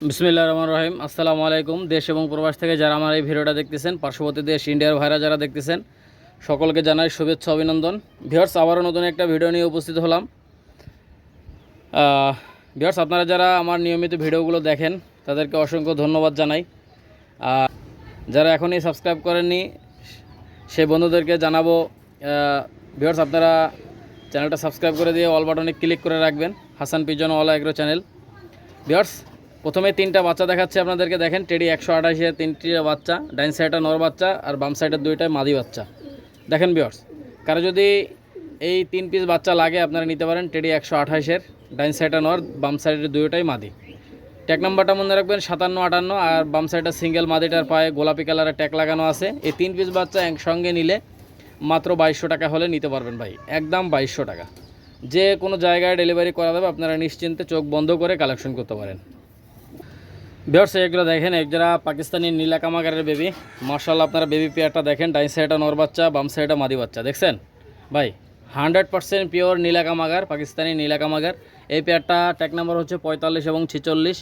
বিসমিল্লাহির রহমানির রহিম। আসসালামু আলাইকুম। দেশ এবং প্রবাস থেকে যারা আমার এই ভিডিওটা দেখতেছেন, পার্শ্ববর্তী দেশ ইন্ডিয়ার ভাইরা যারা দেখতেছেন, সকলকে জানাই শুভেচ্ছা অভিনন্দন। ভিউয়ার্স, আবারও নতুন একটা ভিডিও নিয়ে উপস্থিত হলাম। ভিউয়ার্স, আপনারা যারা আমার নিয়মিত ভিডিওগুলো দেখেন তাদেরকে অসংখ্য ধন্যবাদ জানাই। যারা এখনই সাবস্ক্রাইব করেননি সেই বন্ধুদেরকে জানাবো, ভিউয়ার্স আপনারা চ্যানেলটা সাবস্ক্রাইব করে দিয়ে অল বাটনে ক্লিক করে রাখবেন। Hasan pigeon all agro channel. Viewers, প্রথমে তিনটা বাচ্চা দেখাচ্ছি আপনাদেরকে। দেখেন, টেডি 128-এর তিনটি বাচ্চা, ডাইন সাইডটা নর বাচ্চা আর বাম সাইডের দুইটাই মাদি বাচ্চা। দেখেন ভিউয়ার্স, কারো যদি এই 3 পিস বাচ্চা লাগে আপনারা নিতে পারেন। টেডি 128-এর, ডাইন সাইডটা নর, বাম সাইডের দুইটাই মাদি। ট্যাগ নাম্বারটা মনে রাখবেন 5758, আর বাম সাইডটা সিঙ্গেল মাদিটার পায়ে গোলাপি কালারের ট্যাগ লাগানো আছে। এই 3 পিস বাচ্চা একসঙ্গে নিলে মাত্র 2200 টাকা হলে নিতে পারবেন ভাই, একদম 2200 টাকা। যে কোনো জায়গায় ডেলিভারি করা যাবে, আপনারা নিশ্চিন্তে চোখ বন্ধ করে কালেকশন করতে পারেন। ভিউয়ার্স, এগুলো দেখেন, একজোড়া পাকিস্তানি নীলা কামাগারের বেবি। মাশাআল্লাহ, আপনারা বেবি পেয়ারটা দেখেন। ডাইন সাইডটা নর বাচ্চা, বাম সাইডটা মাদি বাচ্চা। দেখছেন ভাই, 100% পিওর নীলা কামাগার, পাকিস্তানি নীলা কামাগার। এই পেয়ারটা ট্যাগ নাম্বার হচ্ছে 45 এবং 46।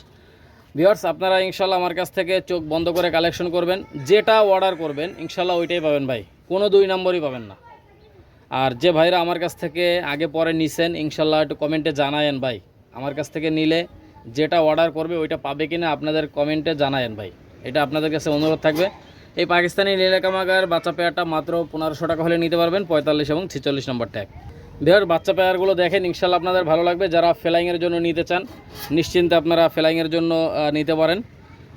ভিউয়ার্স, আপনারা ইনশাল্লাহ আমার কাছ থেকে চোখ বন্ধ করে কালেকশন করবেন। যেটা অর্ডার করবেন ইনশাল্লাহ ওইটাই পাবেন ভাই, কোনো 2 নম্বরই পাবেন না। আর যে ভাইরা আমার কাছ থেকে আগে পরে নিছেন, ইনশাল্লাহ একটু কমেন্টে জানায়েন ভাই, আমার কাছ থেকে নিলে যেটা অর্ডার করবে ওইটা পাবে কিনা আপনাদের কমেন্টে জানায়েন ভাই, এটা আপনাদের কাছে অনুরোধ থাকবে। এই পাকিস্তানি নীলাকামাগার বাচ্চা পেয়ারটা মাত্র 1500 টাকা হলে নিতে পারবেন, 45 এবং 46 নম্বর ট্যাগ। ভিউয়ার, বাচ্চা পেয়ারগুলো দেখেন, ইনশাল্লাহ আপনাদের ভালো লাগবে। যারা ফ্লাইংয়ের জন্য নিতে চান নিশ্চিন্তে আপনারা ফ্লাইংয়ের জন্য নিতে পারেন,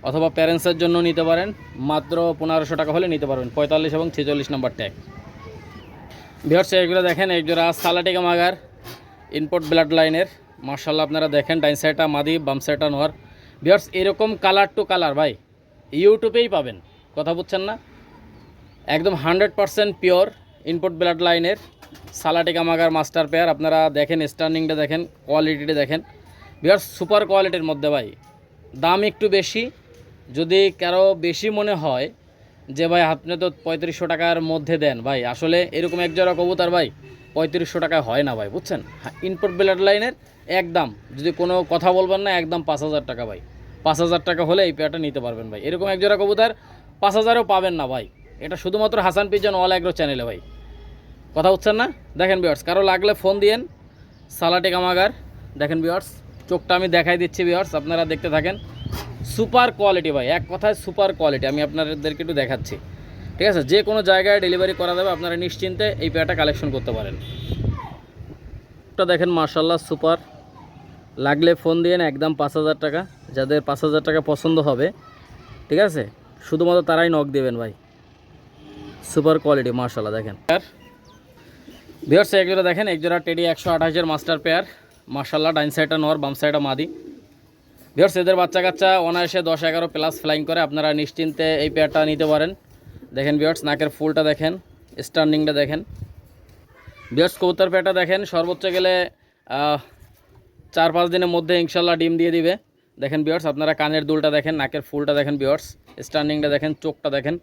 অথবা প্যারেন্টসের জন্য নিতে পারেন। মাত্র 1500 টাকা হলে নিতে পারবেন, 45 এবং 46 নম্বর ট্যাগ। ভিউয়ার্স, এগুলো দেখেন, একজোড়া সালাটিকা মাগার, ইনপোর্ট ব্লাড লাইনের। মাশাআল্লাহ, আপনারা দেখেন, ডাইন সাইডটা মাদি, বাম সাইডটা নর। ভিউয়ার্স, এরকম কালার টু কালার ভাই ইউটিউবেই পাবেন, কথা বুঝছেন না? একদম 100% পিওর ইনপোর্ট ব্লাড লাইনের সালাটিকা মাগার মাস্টার পেয়ার। আপনারা দেখেন, স্টার্নিংটা দেখেন, কোয়ালিটিটা দেখেন। ভিউয়ার্স, সুপার কোয়ালিটির মধ্যে ভাই, দাম একটু বেশি। যদি কারো বেশি মনে হয় যে ভাই আপনি তো 3500 টাকার মধ্যে দেন, ভাই আসলে এরকম একজোড়া কবুতর ভাই 3500 টাকায় হয় না ভাই, বুঝছেন? ইনপোর্ট ব্লাড লাইনের একদম, যদি কোনো কথা বলবেন না, একদম 5000 টাকা ভাই। 5000 টাকা হলে এই পেয়ারটা নিতে পারবেন ভাই। এরকম একজোড়া কবুতর 5000-এও পাবেন না ভাই। এটা শুধুমাত্র হাসান পিজন অল এগ্রো চ্যানেলে ভাই, কথা বুঝছেন না? দেখেন ভিউয়ার্স, কারো লাগলে ফোন দিয়েন। সালাটিকা মাগার দেখেন ভিউয়ার্স, চোখটা আমি দেখাই দিচ্ছি ভিউয়ার্স, আপনারা দেখতে থাকেন। সুপার কোয়ালিটি ভাই, এক কথায় সুপার কোয়ালিটি। আমি আপনাদেরকে একটু দেখাচ্ছি, ঠিক আছে? যে কোনো জায়গায় ডেলিভারি করা যাবে, আপনারা নিশ্চিন্তে এই পেয়ারটা কালেকশন করতে পারেন। এটা দেখেন, মাশাআল্লাহ সুপার। লাগলে ফোন দিয়েন, একদম 5000 টাকা। যাদের 5000 টাকা পছন্দ হবে, ঠিক আছে, শুধুমাত্র তারাই নক দেবেন ভাই। সুপার কোয়ালিটি, মাশাআল্লাহ দেখেন। ভিউয়ার্স, একজোড়া দেখেন, একজোড়া টেডি 128-এর মাস্টার পেয়ার। মাশাআল্লাহ, ডাইন সাইডটা নর, বাম সাইডটা মাদি। ভিউয়ার্স, এদের বাচ্চা কাচ্চা অনায়াসে 10-11 প্লাস ফ্লাইং করে, আপনারা নিশ্চিন্তে এই পেয়ারটা নিতে পারেন। দেখেন ভিউয়ার্স, নাকের ফুলটা দেখেন, স্টার্নিংটা দেখেন। ভিউয়ার্স, কবুতর পেয়ারটা দেখেন, সর্বোচ্চ গেলে 4-5 দিনের মধ্যে ইনশাল্লাহ ডিম দিয়ে দিবে। দেখেন ভিউয়ার্স, আপনারা কানের দুলটা দেখেন, নাকের ফুলটা দেখেন ভিউয়ার্স, স্টার্নিংটা দেখেন, চোখটা দেখেন।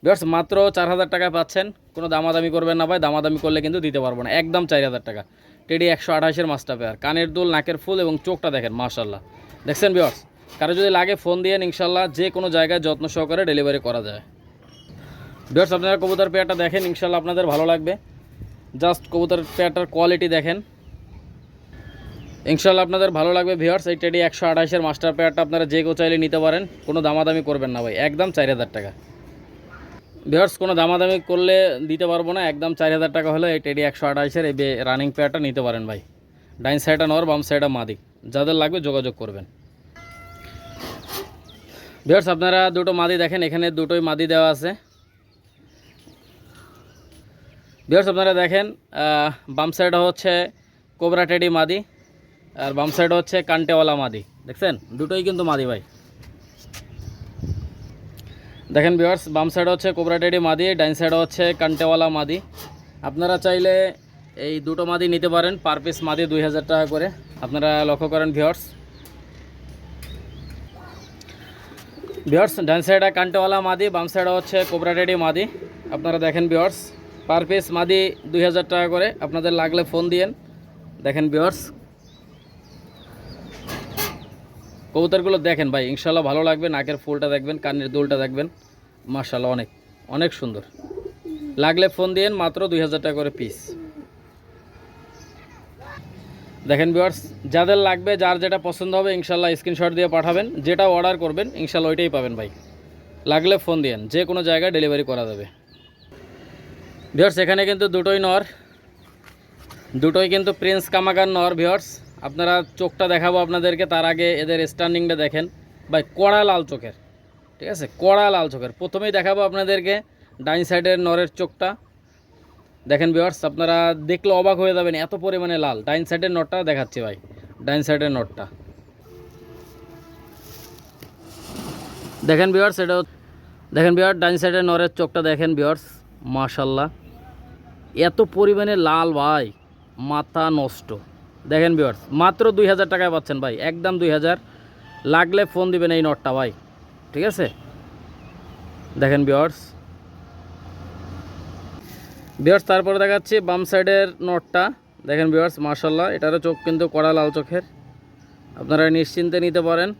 ভিউয়ার্স, মাত্র 4000 টাকা পাচ্ছেন। কোনো দামাদামি করবেন না ভাই, দামাদামি করলে কিন্তু দিতে পারবো না। একদম 4000 টাকা টেডি 128-এর মাস্টার পেয়ার। কানের দুল, নাকের ফুল এবং চোখটা দেখেন, মাশাআল্লাহ দেখছেন ভিউয়ার্স। কারো যদি লাগে ফোন দিয়ে ইনশাল্লাহ যে কোনো জায়গায় যত্ন সহকারে ডেলিভারি করা যায়। ভিউয়ার্স, আপনারা কবুতর পেয়ারটা দেখেন, ইনশাল্লাহ আপনাদের ভালো লাগবে। জাস্ট কবুতর পেয়ারটার কোয়ালিটি দেখেন, ইনশাল্লাহ আপনাদের ভালো লাগবে। ভিউয়ার্স, এই টেডি 128-এর মাস্টার পেয়ারটা আপনারা যে কেউ চাইলে নিতে পারেন। কোনো দামাদামি করবেন না ভাই, একদম 4000 টাকা। ভিউয়ার্স, কোনো দামাদামি করলে দিতে পারবো না, একদম 4000 টাকা হলে এই টেডি 128-এর এই রানিং পেয়ারটা নিতে পারেন ভাই। ডাইন সাইডটা নর, বাম সাইডটা মাদি। যাদের লাগবে যোগাযোগ করবেন। ভিউয়ার্স, আপনারা দুটো মাদি দেখেন, এখানে দুটোই মাদি দেওয়া আছে। ভিউয়ার্স, আপনারা দেখেন, বাম সাইডে হচ্ছে কোবরা টেডি মাদি, আর বাম সাইডে হচ্ছে কান্টেওয়ালা মাদি। দেখছেন, দুটোই কিন্তু মাদি ভাই। দেখেন ভিউয়ার্স, বাম সাইডে হচ্ছে কোবরা টেডি মাদি, ডাইন সাইডে হচ্ছে কান্টেওয়ালা মাদি। আপনারা চাইলে এই দুটো মাদি নিতে পারেন, পার পিস মাদি 2000 টাকা করে। আপনারা লক্ষ্য করেন ভিউয়ার্স। ভিউয়ার্স, ডান সাইডে কান্টেওয়ালা মাদি, বাম সাইডে হচ্ছে কোবরা টেডি মাদি। আপনারা দেখেন ভিউয়ার্স, পার পিস মাদি 2000 টাকা করে। আপনাদের লাগলে ফোন দিয়েন। দেখেন ভিউয়ার্স, কবুতরগুলো দেখেন ভাই, ইনশাল্লাহ ভালো লাগবে। নাকের ফুলটা দেখবেন, কানের দুলটা দেখবেন, মাশাল্লাহ অনেক অনেক সুন্দর। লাগলে ফোন দিয়েন, মাত্র 2000 টাকা করে পিস। দেখেন ভিউয়ার্স, যাদের লাগবে, যার যেটা পছন্দ হবে ইনশাল্লাহ স্ক্রিনশট দিয়ে পাঠাবেন, যেটা অর্ডার করবেন ইনশাল্লাহ ওইটাই পাবেন ভাই। লাগলে ফোন দিয়েন, যে কোনো জায়গায় ডেলিভারি করা যাবে। ভিউয়ার্স এখানে কিন্তু দুটোই নর, দুটোই কিন্তু প্রিন্স কামাগার নর। ভিউয়ার্স আপনারা চোখটা দেখাবো আপনাদেরকে, তার আগে এদের স্ট্যান্ডিংটা দেখেন ভাই, কড়া লাল চোখের, ঠিক আছে, কড়া লাল চোখের। প্রথমেই দেখাবো আপনাদেরকে ডাইন সাইডের নরের চোখটা দেখেন ভিউয়ার্স, আপনারা দেখলে অবাক হয়ে যাবেন, এত পরিমাণে লাল। ডাইন সাইডের নটটা দেখাচ্ছি ভাই, ডাইন সাইডের নটটা দেখেন ভিউয়ার্স, এটাও দেখেন ভিউয়ার্স, ডাইন সাইডের নরের চোখটা দেখেন ভিউয়ার্স, মাশাল্লাহ এত পরিমাণে লাল ভাই, মাথা নষ্ট। দেখেন ভিউয়ার্স, মাত্র 2000 টাকায় পাচ্ছেন ভাই, একদম 2000। লাগলে ফোন দিবেন এই নটটা ভাই, ঠিক আছে। দেখেন ভিউয়ার্স, তারপরে দেখাচ্ছি বাম সাইডের নটটা দেখেন ভিউয়ার্স, মাশাল্লাহ এটারও চোখ কিন্তু কড়া লাল চোখের, আপনারা নিশ্চিন্তে নিতে পারেন।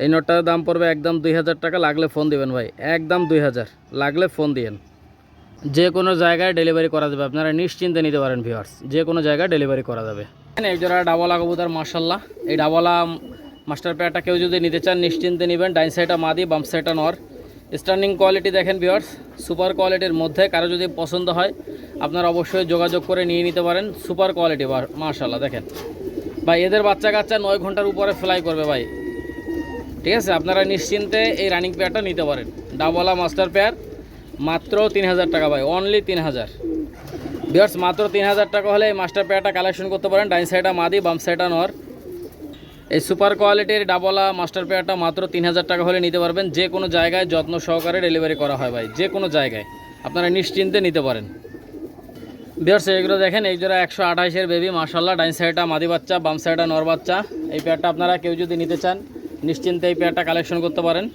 এই নটটার দাম পড়বে একদম 2000 টাকা। লাগলে ফোন দিবেন ভাই, একদম 2000। লাগলে ফোন দিয়েন, যে কোনো জায়গায় ডেলিভারি করা যাবে, আপনারা নিশ্চিন্তে নিতে পারেন ভিউয়ার্স, যে কোনো জায়গায় ডেলিভারি করা যাবে। এই জোড়া ডাবলা কবুতর মাশাল্লাহ, এই ডাবলা মাস্টার পেয়ারটা কেউ যদি নিতে চান নিশ্চিন্তে নেবেন। ডাইন সাইডটা মাদি, বাম সাইডটা নর। স্ট্যান্ডিং কোয়ালিটি দেখেন ভিউয়ার্স, সুপার কোয়ালিটির মধ্যে। কারো যদি পছন্দ হয় আপনারা অবশ্যই যোগাযোগ করে নিয়ে নিতে পারেন। সুপার কোয়ালিটি মাশাল্লাহ দেখেন ভাই, এদের বাচ্চা কাচ্চা 9 ঘন্টার উপরে ফ্লাই করবে ভাই, ঠিক আছে। আপনারা নিশ্চিন্তে এই রানিং পেয়ারটা নিতে পারেন। ডাবলা মাস্টার পেয়ার মাত্র 3000 টাকা ভাই, অনলি 3000। ভিউয়ার্স মাত্র 3000 টাকা হলে এই মাস্টার পেয়ারটা কালেকশন করতে পারেন। ডাইন সাইডটা মাদি, বাম সাইডটা নর। এই সুপার কোয়ালিটির ডাবলা মাস্টার পেয়ারটা মাত্র 3000 টাকা হলে নিতে পারবেন। যে কোনো জায়গায় যত্ন সহকারে ডেলিভারি করা হয় ভাই, যে কোনো জায়গায় আপনারা নিশ্চিন্তে নিতে পারেন। ভিউয়ার্স এগুলো দেখেন, এই জোড়া 128-এর বেবি মাশাল্লাহ। ডাইন সাইডটা মাদি বাচ্চা, বাম সাইডটা নর বাচ্চা। এই পেয়ারটা আপনারা কেউ যদি নিতে চান নিশ্চিন্তে এই পেয়ারটা কালেকশন করতে পারেন।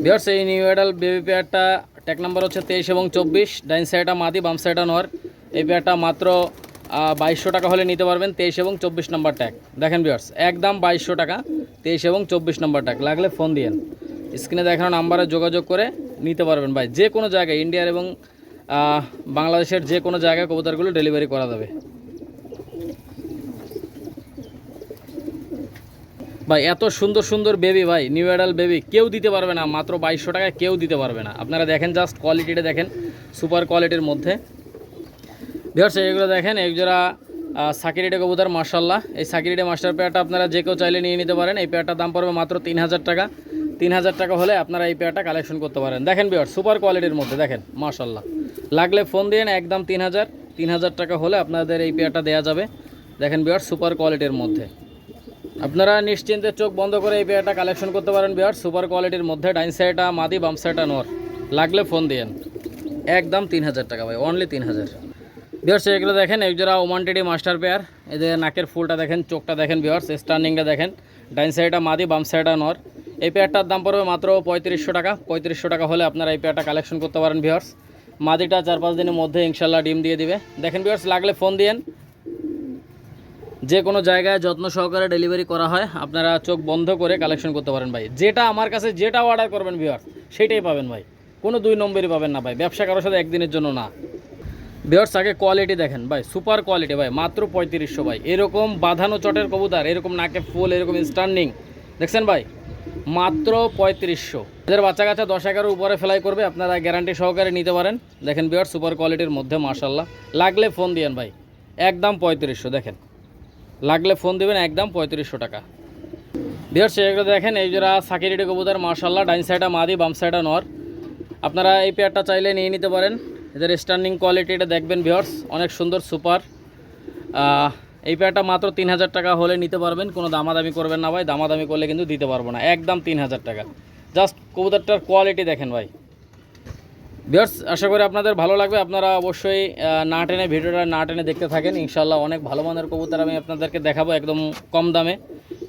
ভিউয়ার্স এই নিউ অ্যাডাল্ট বেবি পেয়ারটা ট্যাগ নাম্বার হচ্ছে 23 এবং 24। ডাইন সাইডটা মাদি, বাম সাইডটা নর। এই পেয়ারটা মাত্র 2200 টাকা হলে নিতে পারবেন, 23 এবং 24 নম্বর ট্যাগ। দেখেন ভিউয়ার্স একদম 2200 টাকা, 23 এবং 24 নম্বর ট্যাগ। লাগলে ফোন দিয়েন, স্ক্রিনে দেখানো নাম্বারে যোগাযোগ করে নিতে পারবেন ভাই। যে কোনো জায়গায় ইন্ডিয়ার এবং বাংলাদেশের যে কোনো জায়গায় কবুতরগুলো ডেলিভারি করা যাবে ভাই। এত সুন্দর সুন্দর বেবি ভাই, নিউ অ্যাডাল্ট বেবি কেউ দিতে পারবে না, মাত্র 2200 টাকায় কেউ দিতে পারবে না। আপনারা দেখেন জাস্ট কোয়ালিটিটা দেখেন, সুপার কোয়ালিটির মধ্যে। ভিউয়ার্স এগুলো দেখেন, এক জোড়া সাকিরিডে কবুতর মাশাল্লাহ। এই সাকিরিডে মাস্টার পেয়ারটা আপনারা যে কেউ চাইলে নিয়ে নিতে পারেন। এই পেয়ারটার দাম পড়বে মাত্র 3000 টাকা। 3000 টাকা হলে আপনারা এই পেয়ারটা কালেকশন করতে পারেন। দেখেন ভিউয়ার্স সুপার কোয়ালিটির মধ্যে দেখেন মাশাল্লাহ। লাগলে ফোন দিন, একদম 3000 টাকা হলে আপনাদের এই পেয়ারটা দেওয়া যাবে। দেখেন ভিউয়ার্স সুপার কোয়ালিটির মধ্যে, আপনারা নিশ্চিন্তে চোখ বন্ধ করে এই পেয়ারটা কালেকশন করতে পারেন ভিউয়ার্স, সুপার কোয়ালিটির মধ্যে। ডাইন সাইডটা মাদি, বাম সাইডটা নর। লাগলে ফোন দিন, একদম 3000 টাকা ভাই, অনলি 3000। ভিউয়ার্স এগুলো দেখেন, এক জোড়া ওমান টেডি মাস্টার পেয়ার। এদের নাকের ফুলটা দেখেন, চোখটা দেখেন ভিউয়ার্স, স্ট্যান্ডিংটা দেখেন। ডাইন সাইডটা মাদি, বাম সাইডটা নর। এই পেয়ারটার দাম পড়বে মাত্র 3500 টাকা। 3500 টাকা হলে আপনারা এই পেয়ারটা কালেকশন করতে পারেন ভিউয়ার্স। মাদিটা 4-5 দিনের মধ্যে ইনশাল্লাহ ডিম দিয়ে দিবে। দেখেন ভিউয়ার্স লাগলে ফোন দিন, যে কোনো জায়গায় যত্ন সহকারে ডেলিভারি করা হয়, আপনারা চোখ বন্ধ করে কালেকশন করতে পারেন ভাই। যেটা আমার কাছে যেটা অর্ডার করবেন ভিউয়ার্স সেটাই পাবেন ভাই, কোনো 2 নম্বরই পাবেন না ভাই। ব্যবসা কারোর সাথে একদিনের জন্য না। ভিউয়ার্স আগে কোয়ালিটি দেখেন ভাই, সুপার কোয়ালিটি ভাই, মাত্র 3500 ভাই। এরকম বাঁধানো চটের কবুতর, এরকম নাকে ফুল, এরকম স্ট্যান্ডিং দেখছেন ভাই, মাত্র 3500। এদের বাচ্চা কাচ্চা 10-11 উপরে ফ্লাই করবে, আপনারা গ্যারান্টি সহকারে নিতে পারেন। দেখেন ভিউয়ার্স সুপার কোয়ালিটির মধ্যে মাশাল্লাহ। লাগলে ফোন দিয়েন ভাই, একদম 3500। দেখেন লাগলে ফোন দিবেন, একদম 3500 টাকা। ভিউয়ার্স এগুলো দেখেন, এই জোড়া সাকিরিডে কবুতর মাশাল্লাহ। ডাইন সাইডটা মাদি, বাম সাইডটা নর। আপনারা এই পেয়ারটা চাইলে নিয়ে নিতে পারেন। এদের স্ট্যান্ডিং কোয়ালিটিটা দেখবেন ভিউয়ার্স, অনেক সুন্দর সুপার। এই পেয়ারটা মাত্র 3000 টাকা হলে নিতে পারবেন। কোনো দামাদামি করবেন না ভাই, দামাদামি করলে কিন্তু দিতে পারবো না। একদম 3000 টাকা। জাস্ট কবুতরটার কোয়ালিটি দেখেন ভাই। ভিউয়ার্স আশা করি আপনাদের ভালো লাগবে। আপনারা অবশ্যই না টেনে ভিডিওটা না টেনে দেখতে থাকেন। ইনশাল্লাহ অনেক ভালো মানের কবুতর আমি আপনাদেরকে দেখাবো একদম কম দামে।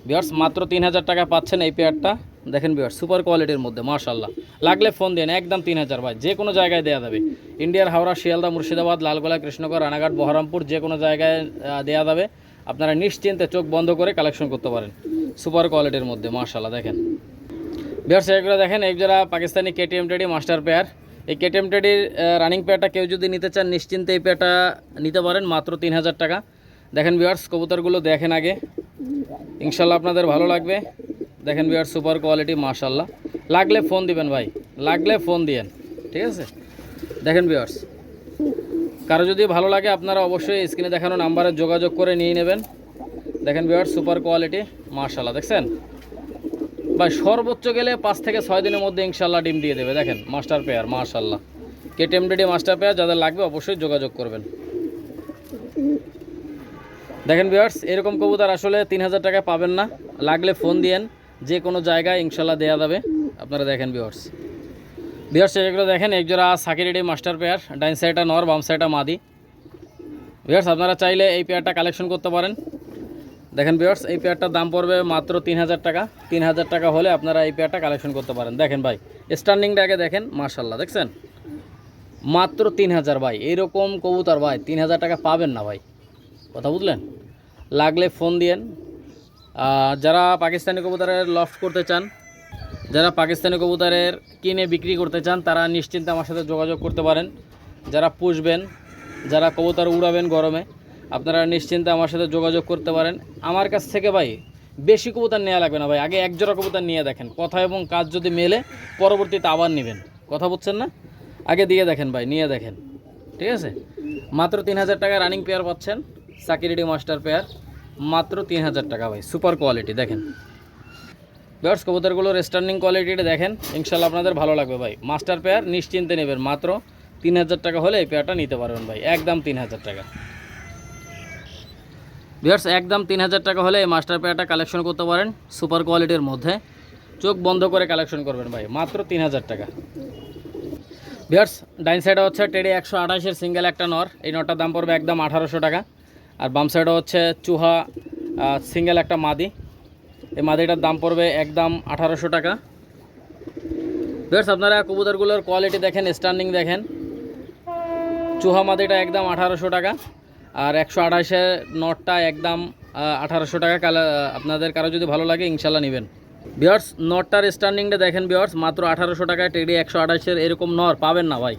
ভিউয়ার্স মাত্র 3000 টাকা পাচ্ছেন এই পেয়ারটা। দেখেন ভিউয়ার্স সুপার কোয়ালিটির মধ্যে মাশাল্লাহ। লাগলে ফোন দিন, একদম 3000 ভাই, যে কোনো জায়গায় দেওয়া যাবে। ইন্ডিয়ার হাওড়া, শিয়ালদা, মুর্শিদাবাদ, লালগোলা, কৃষ্ণগড়, রানাঘাট, বহরমপুর, যে কোনো জায়গায় দেওয়া যাবে। আপনারা নিশ্চিন্তে চোখ বন্ধ করে কালেকশন করতে পারেন। সুপার কোয়ালিটির মধ্যে মাশাআল্লাহ দেখেন ভিউয়ার্স, এগুলো দেখেন এক জোড়া Pakistani KTM teddy master pair. এই কেটিএম টেডির রানিং পেয়ারটা কেউ যদি নিতে চান নিশ্চিন্তে এই পেয়ারটা নিতে পারেন মাত্র 3000 টাকা। দেখেন ভিউয়ার্স, কবুতরগুলো দেখেন আগে, ইনশাল্লাহ আপনাদের ভালো লাগবে। দেখেন ভিউয়ার্স, সুপার কোয়ালিটি মাশাআল্লাহ। লাগলে ফোন দিবেন ভাই, লাগলে ফোন দিয়েন, ঠিক আছে। দেখেন ভিউয়ার্স, কারো যদি ভালো লাগে আপনারা অবশ্যই স্ক্রিনে দেখানো নাম্বারে যোগাযোগ করে নিয়ে নেবেন। দেখেন ভিউয়ার্স, সুপার কোয়ালিটি মাশাআল্লাহ। দেখছেন ভাই, সর্বোচ্চ গেলে 5 থেকে 6 দিনের মধ্যে ইনশাল্লাহ ডিম দিয়ে দেবে। দেখেন মাস্টার পেয়ার মাশাআল্লাহ, কেটিএম টেডি মাস্টার পেয়ার। যাদের লাগবে অবশ্যই যোগাযোগ করবেন। দেখেন ভিউয়ার্স, এরকম কবুতর আসলে 3000 টাকায় পাবেন না, লাগলে ফোন দিয়েন, যে কোনো জায়গায় ইনশাল্লাহ দেওয়া যাবে। আপনারা দেখেন ভিউয়ার্স, এগুলো দেখেন এক জোড়া সাকিরেডি মাস্টার পেয়ার, ডাইন সাইডটা নর, বাম সাইডটা মাদি। ভিউয়ার্স, আপনারা চাইলে এই পেয়ারটা কালেকশন করতে পারেন। দেখেন ভিউয়ার্স, এই পেয়ারটার দাম পড়বে মাত্র 3000 টাকা। 3000 টাকা হলে আপনারা এই পেয়ারটা কালেকশন করতে পারেন। দেখেন ভাই, স্ট্যান্ডিংটা আগে দেখেন মাশাআল্লাহ। দেখছেন মাত্র 3000 ভাই, এইরকম কবুতর ভাই 3000 টাকা পাবেন না ভাই, কথা বুঝলেন। লাগলে ফোন দিয়েন। যারা পাকিস্তানি কবুতরের লফট করতে চান, যারা পাকিস্তানি কবুতরের কিনে বিক্রি করতে চান, তারা নিশ্চিন্তে আমার সাথে যোগাযোগ করতে পারেন। যারা পুষবেন, যারা কবুতর উড়াবেন গরমে, আপনারা নিশ্চিন্তে আমার সাথে যোগাযোগ করতে পারেন। আমার কাছ থেকে ভাই বেশি কবুতর নেওয়া লাগবে না ভাই, আগে এক জোড়া কবুতর নিয়ে দেখেন, কথা এবং কাজ যদি মেলে পরবর্তীতে আবার নেবেন, কথা বুঝছেন না। আগে দিয়ে দেখেন ভাই, নিয়ে দেখেন, ঠিক আছে। মাত্র 3000 টাকা রানিং পেয়ার পাচ্ছেন, সাকিরেডি মাস্টার পেয়ার, মাত্র 3000 টাকা ভাই, সুপার কোয়ালিটি। দেখেন ভিউয়ার্স, কবুতরগুলোর স্ট্যান্ডিং কোয়ালিটিটা দেখেন, ইনশাল্লাহ আপনাদের ভালো লাগবে ভাই। মাস্টার পেয়ার নিশ্চিন্তে নেবেন, মাত্র 3000 টাকা হলে এই পেয়ারটা নিতে পারবেন ভাই, একদম 3000 টাকা। ভিউয়ার্স, একদম 3000 টাকা হলে এই মাস্টার পেয়ারটা কালেকশন করতে পারেন সুপার কোয়ালিটির মধ্যে। চোখ বন্ধ করে কালেকশন করবেন ভাই, মাত্র 3000 টাকা। ভিউয়ার্স, ডাইন সাইডে হচ্ছে টেডি 128-এর সিঙ্গেল একটা নর, এই নরটার দাম পড়বে একদম 1800 টাকা। আর বাম সাইডে হচ্ছে চুহা সিঙ্গেল একটা মাদি, এই মাদিটার দাম পড়বে একদম 1800 টাকা। ভিউয়ার্স, আপনারা কবুতরগুলোর কোয়ালিটি দেখেন, স্ট্যান্ডিং দেখেন। চুহা মাদিটা একদম 1800 টাকা, আর 128-এর নটটা একদম 1800 টাকা। আপনাদের কারো যদি ভালো লাগে ইনশাল্লাহ নেবেন। ভিউয়ার্স, নটটার স্ট্যান্ডিংটা দেখেন ভিউয়ার্স, মাত্র 1800 টাকায় টেডি 128-এর এরকম নর পাবেন না ভাই।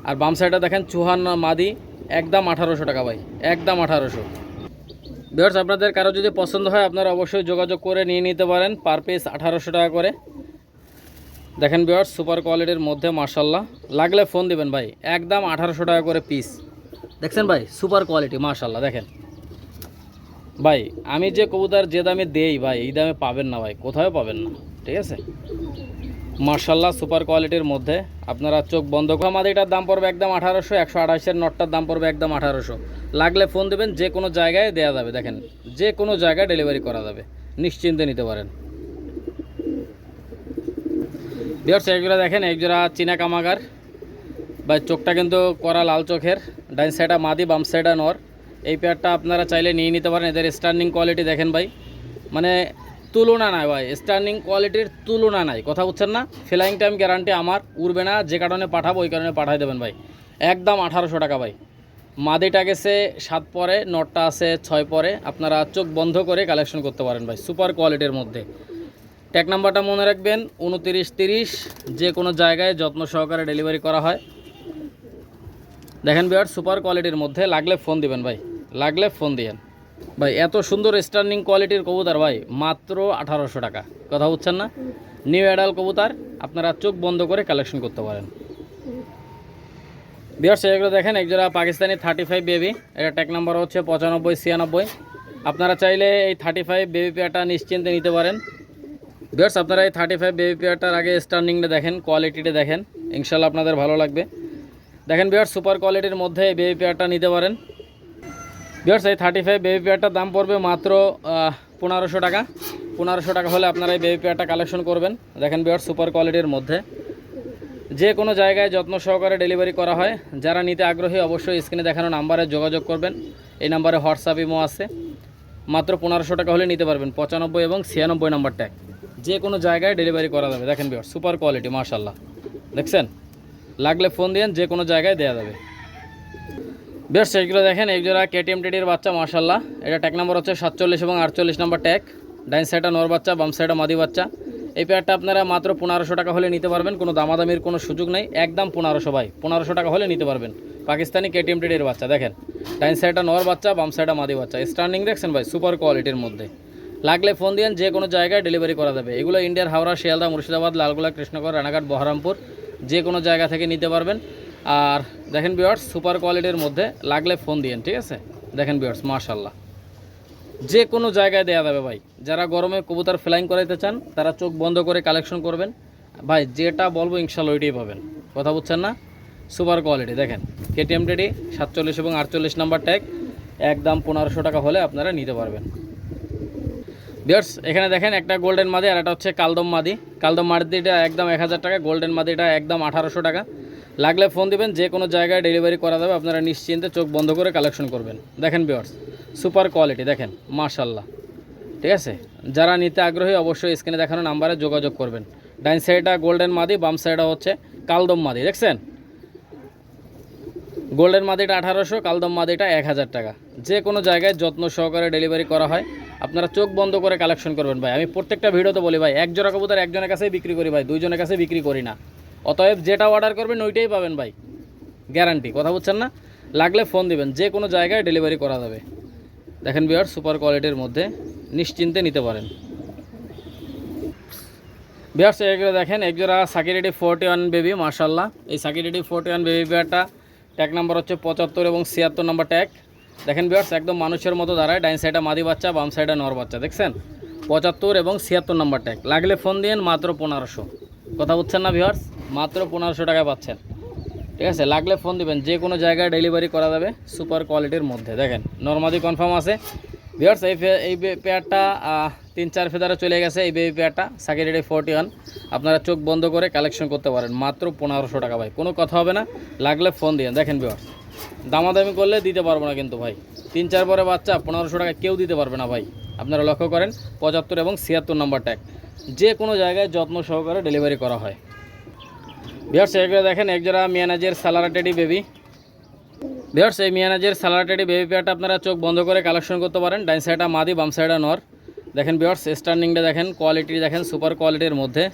আর বাম সাইডে দেখেন চুহান মাদি, একদম 1800 টাকা ভাই, একদম 1800। ভিউয়ার্স, আপনাদের কারো যদি পছন্দ হয় আপনারা অবশ্যই যোগাযোগ করে নিয়ে নিতে পারেন, পার পিস 1800 টাকা করে। দেখেন ভিউয়ার্স, সুপার কোয়ালিটির মধ্যে মাশাআল্লাহ, লাগলে ফোন দিবেন ভাই, একদম 1800 টাকা করে পিস। দেখছেন ভাই, সুপার কোয়ালিটি মাশাআল্লাহ। দেখেন ভাই, আমি যে কবুতর যে দামে দেই ভাই, এই দামে পাবেন না ভাই, কোথাও পাবেন না, ঠিক আছে। মাশাআল্লাহ, সুপার কোয়ালিটির মধ্যে আপনারা চোখ বন্ধ করে। মাদিটার দাম পড়বে একদম 1800, 128-এর নটটার দাম পড়বে একদম 1800। লাগলে ফোন দেবেন, যে কোনো জায়গায় দেওয়া যাবে। দেখেন, যে কোনো জায়গায় ডেলিভারি করা যাবে, নিশ্চিন্তে নিতে পারেন। ভিউয়ার্স, এগুলো দেখেন এক জোড়া চীনা কামাগার ভাই, চোখটা কিন্তু করা লাল চোখের, ডাইন সাইডা মাদি, বাম সাইডা নর। এই পেয়ারটা আপনারা চাইলে নিয়ে নিতে পারেন। এদের স্ট্যান্ডিং কোয়ালিটি দেখেন ভাই, মানে তুলনা নাই ভাই, স্ট্যান্ডিং কোয়ালিটির তুলনা নাই, কথা বুঝছেন না। ফ্লাইং টাইম গ্যারান্টি আমার, উড়বে না, যে কারণে পাঠাবো ওই কারণে পাঠাই দেবেন ভাই, একদম 1800 টাকা ভাই। মাদিটা গেছে 7 পরে, নটটা আছে 6 পরে। আপনারা চোখ বন্ধ করে কালেকশন করতে পারেন ভাই, সুপার কোয়ালিটির মধ্যে। ট্যাগ নাম্বারটা মনে রাখবেন 2930, যে কোনো জায়গায় যত্ন সহকারে ডেলিভারি করা হয়। দেখেন ভিউয়ার্স, সুপার কোয়ালিটির মধ্যে, লাগলে ফোন দিবেন ভাই, লাগলে ফোন দিয়েন ভাই। এত সুন্দর স্ট্যান্ডিং কোয়ালিটির কবুতর ভাই, মাত্র 1800 টাকা, কথা বুঝছেন না। নিউ অ্যাডাল কবুতর, আপনারা চোখ বন্ধ করে কালেকশন করতে পারেন। ভিউয়ার্স, এগুলো দেখেন এক জোড়া পাকিস্তানি 35 বেবি, এটা ট্যাগ নাম্বার হচ্ছে 9596। আপনারা চাইলে এই 35 বেবি পেয়ারটা নিশ্চিন্তে নিতে পারেন। ভিউয়ার্স, আপনারা এই 35 বেবি পেয়ারটার আগে স্ট্যান্ডিংটা দেখেন, কোয়ালিটিটা দেখেন, ইনশাল্লাহ আপনাদের ভালো লাগবে। দেখেন ভিউয়ার্স, সুপার কোয়ালিটির মধ্যে এই বেবি পেয়ারটা নিতে পারেন। ভিউয়ার্স, এই 35 বেবি পেয়ারটার দাম পড়বে মাত্র 1500 টাকা। 1500 টাকা হলে আপনারা এই বেবি পেয়ারটা কালেকশন করবেন। দেখেন ভিউয়ার্স, সুপার কোয়ালিটির মধ্যে, যে কোনো জায়গায় যত্ন সহকারে ডেলিভারি করা হয়। যারা নিতে আগ্রহী অবশ্যই স্ক্রিনে দেখানো নাম্বারে যোগাযোগ করবেন। এই নাম্বারে হোয়াটসঅ্যাপ ইমো আছে। মাত্র 1500 টাকা হলে নিতে পারবেন, 95 এবং 96 নাম্বার ট্যাগ, যে কোনো জায়গায় ডেলিভারি করা যাবে। দেখেন ভিউয়ার্স, সুপার কোয়ালিটি মাশাআল্লাহ। দেখছেন, লাগলে ফোন দিন, যে কোনো জায়গায় দেওয়া যাবে। বেশ এইগুলো দেখেন, এক জোড়া কেটিএম টেডির বাচ্চা মাশাল্লাহ। এটা ট্যাগ নাম্বার হচ্ছে 47 এবং 48 নাম্বার ট্যাগ। ডাইন সাইডটা নর বাচ্চা, বাম সাইডটা মাদি বাচ্চা। এই পেয়ারটা আপনারা মাত্র 1500 টাকা হলে নিতে পারবেন, কোনো দামাদামির কোনো সুযোগ নেই, একদম 1500 ভাই, 1500 টাকা হলে নিতে পারবেন। পাকিস্তানি কেটিএম টেডির বাচ্চা দেখেন, ডাইন সাইডটা নর বাচ্চা, বাম সাইডটা মাদি বাচ্চা। স্টার্নিং দেখছেন ভাই, সুপার কোয়ালিটির মধ্যে। লাগলে ফোন দিন, যে কোনো জায়গায় ডেলিভারি করা যাবে। এগুলো ইন্ডিয়ার হাওড়া, শিয়ালদা, মুর্শিদাবাদ, লালগোলা, কৃষ্ণনগর, রানাঘাট, বহরমপুর, যে কোনো জায়গা থেকে নিতে পারবেন। আর দেখেন ভিউয়ার্স, সুপার কোয়ালিটির মধ্যে, লাগলে ফোন দিন, ঠিক আছে। দেখেন ভিউয়ার্স মাশাল্লাহ, যে কোনো জায়গায় দেওয়া যাবে ভাই। যারা গরমে কবুতর ফ্লাইং করাইতে চান তারা চোখ বন্ধ করে কালেকশন করবেন ভাই, যেটা বলবো ইনশাল্লাহ ওইটাই পাবেন। কথা বুঝছেন না? সুপার কোয়ালিটি দেখেন, কেটিএম টেডি 47 এবং 48 নাম্বার ট্যাগ, একদম 1500 টাকা হলে আপনারা নিতে পারবেন। ভিউয়ার্স এখানে দেখেন একটা গোল্ডেন মাদি আর একটা হচ্ছে কালদম মাদি। কালদম মাদিটা একদম 1000 টাকা, গোল্ডেন মাদিটা একদম 1800 টাকা। লাগলে ফোন দিবেন, যে কোনো জায়গায় ডেলিভারি করা যাবে, আপনারা নিশ্চিন্তে চোখ বন্ধ করে কালেকশন করবেন। দেখেন ভিউয়ার্স, সুপার কোয়ালিটি দেখেন মাশাল্লাহ, ঠিক আছে। যারা নিতে আগ্রহী অবশ্যই স্ক্রিনে দেখানো নাম্বারে যোগাযোগ করবেন। ডাইন সাইডটা গোল্ডেন মাদি, বাম সাইডটা হচ্ছে কালদম মাদি। দেখছেন, গোল্ডেন মাদিটা 1800, কালদম মাদিটা 1000 টাকা। যে কোনো জায়গায় যত্ন সহকারে ডেলিভারি করা হয়, আপনারা চোখ বন্ধ করে কালেকশন করবেন ভাই। আমি প্রত্যেকটা ভিডিওতে বলি ভাই, এক জোড়া কবুতর একজনের কাছেই বিক্রি করি ভাই, দুইজনের কাছে বিক্রি করি না। অতএব যেটা অর্ডার করবেন ওইটাই পাবেন ভাই, গ্যারান্টি। কথা বুঝছেন না? লাগলে ফোন দিবেন, যে কোনো জায়গায় ডেলিভারি করা যাবে। দেখেন ভিউয়ার, সুপার কোয়ালিটির মধ্যে নিশ্চিন্তে নিতে পারেন। ভিউয়ার্স এগুলো দেখেন, একজোড়া সাকিরেডি 41 বেবি মাশাল্লাহ। এই সাকিরেডি 41 বেবি পেয়ারটা ট্যাগ নাম্বার হচ্ছে 75 এবং 76 নাম্বার ট্যাগ। দেখেন ভিউয়ার্স, একদম মানুষের মতো দাঁড়ায়। ডাইন সাইডে মাদি বাচ্চা, বাম সাইডে নর বাচ্চা। দেখছেন, 75 এবং 76 নাম্বার ট্যাগ। লাগলে ফোন দিন, মাত্র 1500। কথা বুঝছেন না ভিউয়ার্স? মাত্র 1500 টাকায় পাচ্ছেন, ঠিক আছে। লাগলে ফোন দিবেন, যে কোনো জায়গায় ডেলিভারি করা যাবে, সুপার কোয়ালিটির মধ্যে। দেখেন নরমাদি কনফার্ম আছে ভিউয়ার্স। এই পেয়ারটা 3-4 ফেদারে চলে গেছে। এই বেবি পেয়ারটা সাকিরেডি 41, আপনারা চোখ বন্ধ করে কালেকশন করতে পারেন, মাত্র 1500 টাকা ভাই, কোনো কথা হবে না। লাগলে ফোন দিন। দেখেন ভিউয়ার্স, দামাদামি করলে দিতে পারবো না কিন্তু ভাই। 3-4 পরে বাচ্চা 1500 টাকা কেউ দিতে পারবে না ভাই। আপনারা লক্ষ্য করেন, 75 এবং 76 নাম্বার ট্যাগ, যে কোনো জায়গায় যত্ন সহকারে ডেলিভারি করা হয়। ভিউয়ার্স এগুলো দেখেন, একজোড়া মিয়ানাজের সালারা টেডি বেবি। ভিউয়ার্স এই মিয়ানাজের সালারা টেডি বেবি পেয়ারটা আপনারা চোখ বন্ধ করে কালেকশন করতে পারেন। ডাইন সাইডটা মাদি, বাম সাইডটা নর। দেখেন ভিউয়ার্স, স্টার্নিংটা দেখেন, কোয়ালিটি দেখেন, সুপার কোয়ালিটির মধ্যে।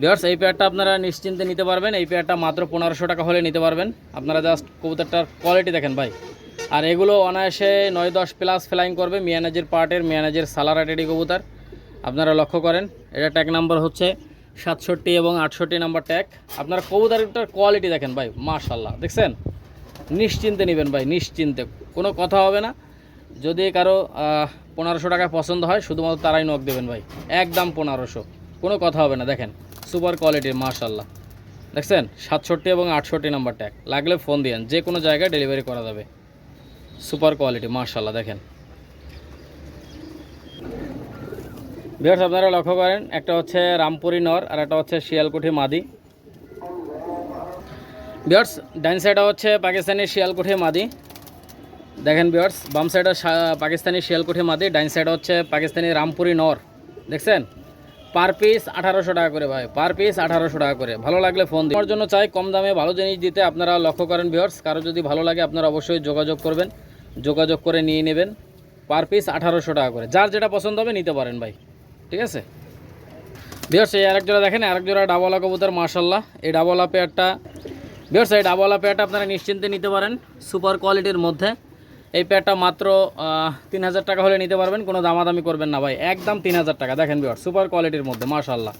ভিউয়ার্স এই পেয়ারটা আপনারা নিশ্চিন্তে নিতে পারবেন। এই পেয়ারটা মাত্র 1500 টাকা হলে নিতে পারবেন। আপনারা জাস্ট কবুতরটার কোয়ালিটি দেখেন ভাই। আর এগুলো অনায়াসে 9-10 প্লাস ফ্লাইং করবে, মিয়ানাজের পার্টের, মিয়ানাজের সালারা টেডি কবুতর। আপনারা লক্ষ্য করেন, এটা ট্যাগ নাম্বার হচ্ছে 67 এবং 68 নাম্বার ট্যাগ। আপনারা কবুতরটার কোয়ালিটি দেখেন ভাই মাশাল্লাহ। দেখছেন, নিশ্চিন্তে নেবেন ভাই, নিশ্চিন্তে, কোনো কথা হবে না। যদি কারো 1500 টাকা পছন্দ হয়, শুধুমাত্র তারাই নক দেবেন ভাই, একদম 1500, কোনো কথা হবে না। দেখেন সুপার কোয়ালিটির মাশাল্লাহ। দেখছেন 67 এবং 68 নাম্বার ট্যাগ। লাগলে ফোন দিন, যে কোনো জায়গায় ডেলিভারি করা যাবে, সুপার কোয়ালিটি মাশাল্লাহ। দেখেন ভিউয়ার্স আপনারা লক্ষ্য করেন, একটা হচ্ছে রামপুরি নর আর একটা হচ্ছে শিয়ালকুঠি মাদি। ভিউয়ার্স ডাইন সাইডে হচ্ছে পাকিস্তানি শিয়ালকুঠি মাদি। দেখেন ভিউয়ার্স, বাম সাইডে পাকিস্তানি শিয়ালকুঠি মাদি, ডাইন সাইডে হচ্ছে পাকিস্তানি রামপুরি নর। দেখছেন, পার পিস 1800 টাকা করে ভাই, পার পিস 1800 টাকা করে। ভালো লাগলে ফোন দিন। আমার জন্য চাই কম দামে ভালো জিনিস দিতে। আপনারা লক্ষ্য করেন ভিউয়ার্স, কারো যদি ভালো লাগে আপনারা অবশ্যই যোগাযোগ করবেন, যোগাযোগ করে নিয়ে নেবেন। পার পিস 1800 টাকা করে, যার যেটা পছন্দ হবে নিতে পারেন ভাই, ঠিক আছে। ভিউয়ার্স এই আরেক জোড়া দেখেন, আরেক জোড়া ডাবলা কবুতর মাশাল্লাহ। এই ডাবলা পেয়ারটা ভিউয়ার্স, এই ডাবলা পেয়ারটা আপনারা নিশ্চিন্তে নিতে পারেন, সুপার কোয়ালিটির মধ্যে। এই পেয়ারটা মাত্র 3000 টাকা হলে নিতে পারবেন, কোনো দামাদামি করবেন না ভাই, একদম 3000 টাকা। দেখেন ভিউয়ার্স, সুপার কোয়ালিটির মধ্যে মাশাল্লাহ।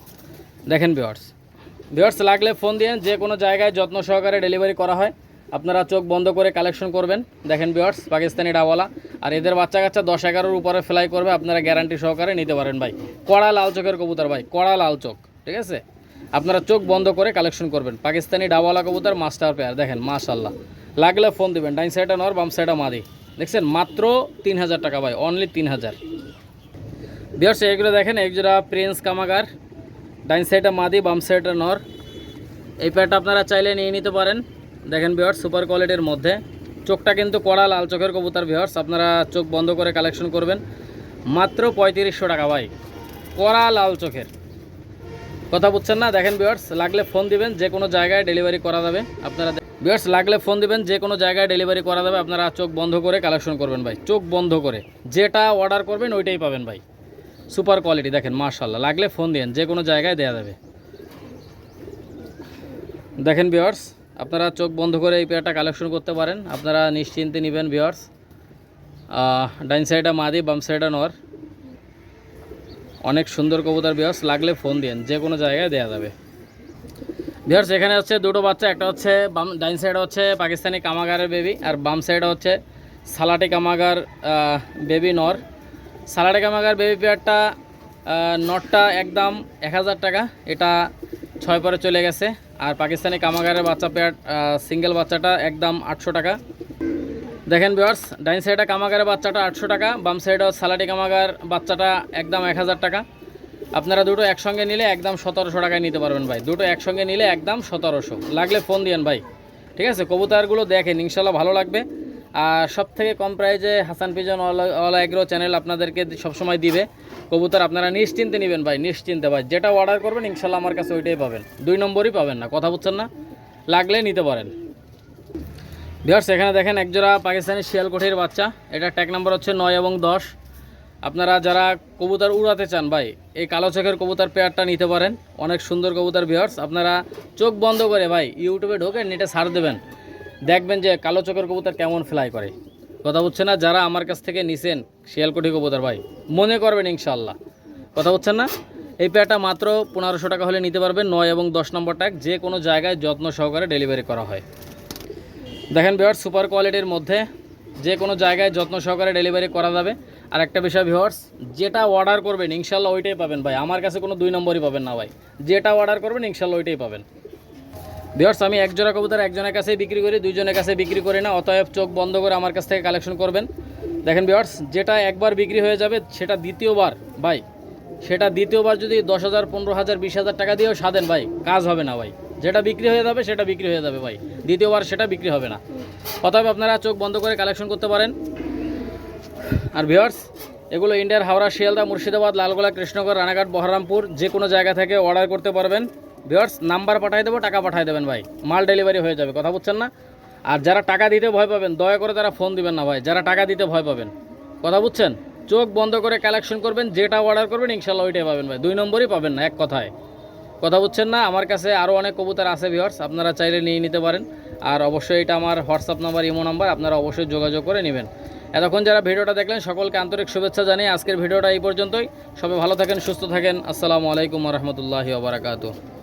দেখেন ভিউয়ার্স লাগলে ফোন দিন, যে কোনো জায়গায় যত্ন সহকারে ডেলিভারি করা হয়, আপনারা চোখ বন্ধ করে কালেকশন করবেন। দেখেন ভিউয়ার্স, পাকিস্তানি ডাবলা, আর এদের বাচ্চা কাচ্চা 10-11-র উপরে ফ্লাই করবে, আপনারা গ্যারান্টি সহকারে নিতে পারেন ভাই। কড়া লাল চোখের কবুতর ভাই, কড়া লাল চোখ, ঠিক আছে। আপনারা চোখ বন্ধ করে কালেকশন করবেন। পাকিস্তানি ডাবলা কবুতর মাস্টার পেয়ার, দেখেন মাশাল্লাহ। লাগলে ফোন দিবেন। ডাইন সাইডে নর, বাম সাইডে মাদি। দেখছেন, মাত্র 3000 টাকা ভাই, অনলি 3000। ভিউয়ার্স এগুলো দেখেন, একজোড়া প্রিন্স কামাগার, ডাইন সাইডে মাদি, বাম সাইডে নর। এই পেয়ারটা আপনারা চাইলে নিয়ে নিতে পারেন। দেখেন ভিউয়ার্স, সুপার কোয়ালিটির মধ্যে, চোখটা কিন্তু কড়া লাল চোখের কবুতর। ভিউয়ার্স আপনারা চোখ বন্ধ করে কালেকশন করবেন, মাত্র 3500 টাকা ভাই, কড়া লাল চোখের। কথা বুঝছেন না? দেখেন ভিউয়ার্স, লাগলে ফোন দিবেন, যে কোনো জায়গায় ডেলিভারি করা যাবে। আপনারা ভিউয়ার্স লাগলে ফোন দিবেন, যে কোনো জায়গায় ডেলিভারি করা যাবে। আপনারা চোখ বন্ধ করে কালেকশন করবেন ভাই, চোখ বন্ধ করে যেটা অর্ডার করবেন ওইটাই পাবেন ভাই। সুপার কোয়ালিটি দেখেন মাশাআল্লাহ, লাগলে ফোন দিন, যে কোনো জায়গায় দেওয়া যাবে। দেখেন ভিউয়ার্স, আপনারা চোখ বন্ধ করে এই পেয়ারটা কালেকশন করতে পারেন, আপনারা নিশ্চিন্তে নেবেন ভিউয়ার্স। ডাইন সাইডে মাদি, বাম সাইডে নর, অনেক সুন্দর কবুতর ভিউয়ার্স, লাগলে ফোন দিন, যে কোনো জায়গায় দেওয়া যাবে। ভিউয়ার্স এখানে হচ্ছে দুটো বাচ্চা, একটা হচ্ছে বাম ডাইন সাইডে হচ্ছে পাকিস্তানি কামাগারের বেবি, আর বাম সাইডে হচ্ছে সালাটি কামাগার বেবি নর। সালাটি কামাগার বেবি পেয়ারটা নটটা একদম 1000 টাকা, এটা 6 পরে চলে গেছে। আর পাকিস্তানি কামাগারের বাচ্চা পেয়ার সিঙ্গেল বাচ্চাটা একদম 800 টাকা। দেখেন ভিউয়ার্স, ডাইন সাইডে কামাগারের বাচ্চাটা 800 টাকা, বাম সাইডে সালাটি কামাগার বাচ্চাটা একদম 1000 টাকা। আপনারা দুটো একসঙ্গে নিলে একদম 1700 টাকায় নিতে পারবেন ভাই, দুটো একসঙ্গে নিলে একদম 1700। লাগলে ফোন দিয়েন ভাই, ঠিক আছে? কবুতরগুলো দেখেন, ইনশাল্লাহ ভালো লাগবে। আর সব থেকে কম প্রাইজে Hasan pigeon all agro channel আপনাদেরকে সবসময় দিবে কবুতর। আপনারা নিশ্চিন্তে নেবেন ভাই, নিশ্চিন্তে ভাই, যেটা অর্ডার করবেন ইনশাল্লাহ আমার কাছে ওইটাই পাবেন, 2 নম্বরই পাবেন না, কথা বুঝছেন না? লাগলে নিতে পারেন। ভিউয়ার্স এখানে দেখেন একজোড়া পাকিস্তানি শিয়ালকোঠির বাচ্চা, এটা ট্যাগ নাম্বার হচ্ছে 9 এবং 10। আপনারা যারা কবুতর উড়াতে চান ভাই, এই কালো চোখের কবুতর পেয়ারটা নিতে পারেন, অনেক সুন্দর কবুতর। ভিউয়ার্স আপনারা চোখ বন্ধ করে ভাই ইউটিউবে ঢোকে নেটে সার্চ দেবেন, দেখবেন যে কালো চোখের কবুতর কেমন ফ্লাই করে, কথা বুঝছেন না? যারা আমার কাছ থেকে নিছেন শিয়ালকোঠি কবুতর ভাই, মনে করবেন ইনশাল্লাহ, কথা বুঝছেন না? এই পেয়ারটা মাত্র 1500 টাকা হলে নিতে পারবেন, 9 এবং 10 নম্বর ট্যাগ, যে কোনো জায়গায় যত্ন সহকারে ডেলিভারি করা হয়। দেখেন ভিউয়ার্স সুপার কোয়ালিটির মধ্যে, যে কোনো জায়গায় যত্ন সহকারে ডেলিভারি করা যাবে। আর একটা বিষয় ভিউয়ার্স, যেটা অর্ডার করবেন ইনশাল্লাহ ওইটাই পাবেন ভাই, আমার কাছে কোনো 2 নম্বরই পাবেন না ভাই, যেটা অর্ডার করবেন ইনশাল্লাহ ওইটাই পাবেন। ভিউয়ার্স আমি এক জোড়া কবুতর একজনের কাছেই বিক্রি করি, 2 জনের কাছে বিক্রি করি না, অতএব চোখ বন্ধ করে আমার কাছ থেকে কালেকশন করবেন। দেখেন ভিউয়ার্স, যেটা একবার বিক্রি হয়ে যাবে সেটা দ্বিতীয়বার ভাই, সেটা দ্বিতীয়বার যদি 10,000 15,000 20,000 টাকা দিয়েও সাধেন ভাই, কাজ হবে না ভাই। যেটা বিক্রি হয়ে যাবে সেটা বিক্রি হয়ে যাবে ভাই, দ্বিতীয়বার সেটা বিক্রি হবে না। অতএব আপনারা চোখ বন্ধ করে কালেকশন করতে পারেন। আর ভিউয়ার্স এগুলো ইন্ডিয়ার হাওড়া, শিয়ালদা, মুর্শিদাবাদ, লালগোলা, কৃষ্ণগড়, রানাঘাট, বহরমপুর, যে কোনো জায়গা থেকে অর্ডার করতে পারবেন। ভিউয়ার্স নাম্বার পাঠিয়ে দেবো, টাকা পাঠিয়ে দেবেন ভাই, মাল ডেলিভারি হয়ে যাবে, কথা বুঝছেন না? আর যারা টাকা দিতে ভয় পাবেন দয়া করে তারা ফোন দিবেন না ভাই, যারা টাকা দিতে ভয় পাবেন, কথা বুঝছেন? চোখ বন্ধ করে কালেকশন করবেন, যেটা অর্ডার করবেন ইনশাল্লাহ ওইটাই পাবেন ভাই, 2 নম্বরই পাবেন না, এক কথায়, কথা বুঝছেন না? আমার কাছে আরও অনেক কবুতর আছে ভিউয়ার্স, আপনারা চাইলে নিয়ে নিতে পারেন। আর অবশ্যই এটা আমার হোয়াটসঅ্যাপ নাম্বার, ইমো নাম্বার, আপনারা অবশ্যই যোগাযোগ করে নেবেন। এতক্ষণ যারা ভিডিওটা দেখলেন সকলকে আন্তরিক শুভেচ্ছা জানিয়ে আজকের ভিডিওটা এই পর্যন্তই। সবাই ভালো থাকেন, সুস্থ থাকেন। আসসালামু আলাইকুম ওয়া রাহমাতুল্লাহি ওয়া বারাকাতুহু।